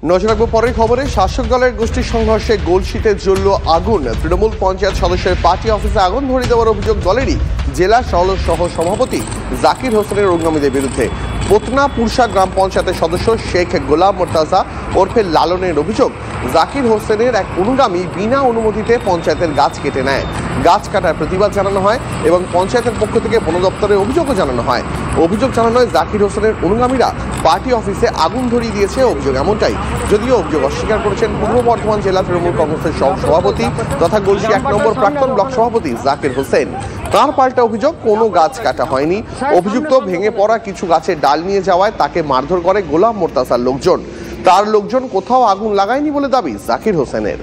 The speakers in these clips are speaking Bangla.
নজর রাখবো পরের খবরে। শাসক দলের গোষ্ঠীর সংঘর্ষে গলসিতে জ্বলল আগুন। তৃণমূল পঞ্চায়েত সদস্যের পার্টি অফিসে আগুন ধরিয়ে দেওয়ার অভিযোগ দলেরই জেলা সহ সভাপতি জাকির হোসেনের অনুগামীদের বিরুদ্ধে। পোতনা পুরসা গ্রাম পঞ্চায়েতের সদস্য শেখ গোলাম মোর্তাজা ওরফে লালনের অভিযোগ, জাকির হোসেনের এক অনুগামী বিনা অনুমতিতে পঞ্চায়েতের গাছ কেটে নেয়। গাছ কাটার প্রতিবাদ জানানো হয় এবং পঞ্চায়েতের পক্ষ থেকে বন দপ্তরে অভিযোগও জানানো হয়। অভিযোগ জানানো হয় জাকির হোসেনের অনুগামীরা পার্টি অফিসে আগুন ধরিয়ে দিয়েছে অভিযোগ এমনটাই, যদিও অভিযোগ অস্বীকার করেছেন পূর্ব বর্ধমান জেলা তৃণমূল কংগ্রেসের সভাপতি তথা গলসি ১ নম্বর প্রাক্তন ব্লক সভাপতি জাকির হোসেন। তার পাল্টা অভিযোগ, কোনো গাছ কাটা হয়নি। অভিযুক্ত ভেঙে পড়া কিছু গাছের ডাল নিয়ে যাওয়ায় তাকে মারধর করে গোলাম মোর্তাজার লোকজন। তার লোকজন কোথাও আগুন লাগায়নি বলে দাবি জাকির হোসেনের।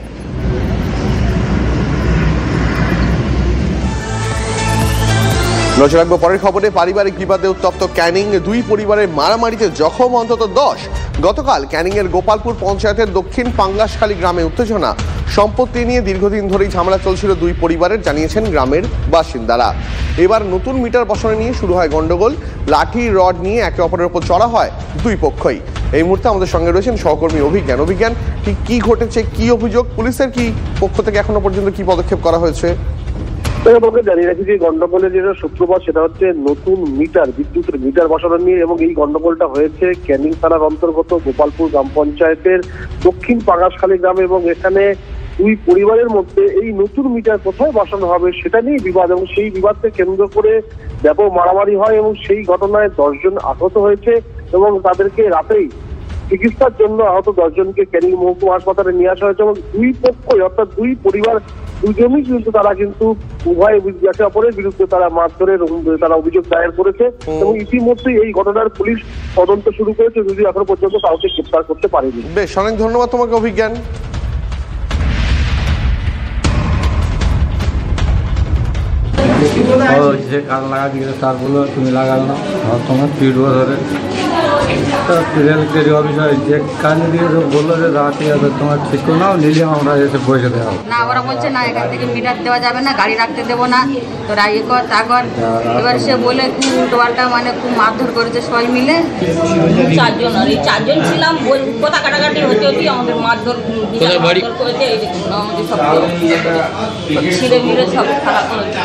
নজর রাখবো পরের খবরে। পারিবারিক বিবাদে উত্তপ্ত ক্যানিং, দুই পরিবারের মারামারিতে জখম অন্তত 10। গতকাল ক্যানিং এর গোপালপুর পঞ্চায়েতের দক্ষিণ পাঙ্গাসখালী গ্রামে উত্তেজনা। সম্পত্তি নিয়ে দীর্ঘদিন ধরেই ঝামেলা চলছিল দুই পরিবারের, জানিয়েছেন গ্রামের বাসিন্দারা। এবার নতুন মিটার বসানো নিয়ে শুরু হয় গন্ডগোল। লাঠি রড নিয়ে একে অপরের উপর চড়া হয় দুই পক্ষই। এই মুহূর্তে আমাদের সঙ্গে রয়েছেন সহকর্মী অভিজ্ঞান। ঠিক কি ঘটেছে, কি অভিযোগ, পুলিশের কি পক্ষ থেকে এখনো পর্যন্ত কি পদক্ষেপ করা হয়েছে? জানিয়ে রাখি যে গন্ডগোলের যেটা সূত্রপাত সেটা হচ্ছে নতুন মিটার, বিদ্যুতের মিটার বসানো নিয়ে, এবং এই গন্ডগোলটা হয়েছে ক্যানিং থানার অন্তর্গত গোপালপুর গ্রাম পঞ্চায়েতের দক্ষিণ পাঙ্গাসখালী গ্রামে, এবং এখানে দুই পরিবারের মধ্যে এই নতুন মিটার কোথায় বসানো হবে সেটা নিয়ে বিবাদ, এবং সেই বিবাদকে কেন্দ্র করে ব্যাপক মারামারি হয় এবং সেই ঘটনায় 10 জন আহত হয়েছে এবং তাদেরকে রাতেই চিকিৎসার জন্য আহত 10 জনকে ক্যানিং মহকুমা হাসপাতালে নিয়ে আসা হয়েছে। এবং দুই পক্ষই অর্থাৎ দুই পরিবার দুজনই কিন্তু তারা কিন্তু উভয় একে অপরের বিরুদ্ধে তারা মারধরের তারা অভিযোগ দায়ের করেছে এবং ইতিমধ্যে এই ঘটনার পুলিশ তদন্ত শুরু করেছে, যদি এখনো পর্যন্ত কাউকে গ্রেফতার করতে পারেনি। বেশ, অনেক ধন্যবাদ তোমাকে অভিজ্ঞান। কাজ লাগা দিয়েছে তারগুলো তুমি লাগাল না, তোমার পিটবো ধরে অফিসার যে কাজ দিয়েছে বললো যে রাতে তোমার ঠিক করে নাও, নিলে আমরা এসে পয়সা দেওয়া না। ওরা বলছে না, এখান থেকে মিটার দেওয়া যাবে না, গাড়ি রাখতে দেবো না, তোরা ইয়ে কর তা কর। এবার সে বলে খুব উল্টোপাল্টা, মানে খুব মারধর করেছে সবাই মিলে। 4 জন, আর এই 4 জন ছিলাম, কথা কাটাকাটি হতে আমাদের মারধর করেছে। এই আমাদের সব ছিঁড়ে মিলে সব খারাপ করেছে।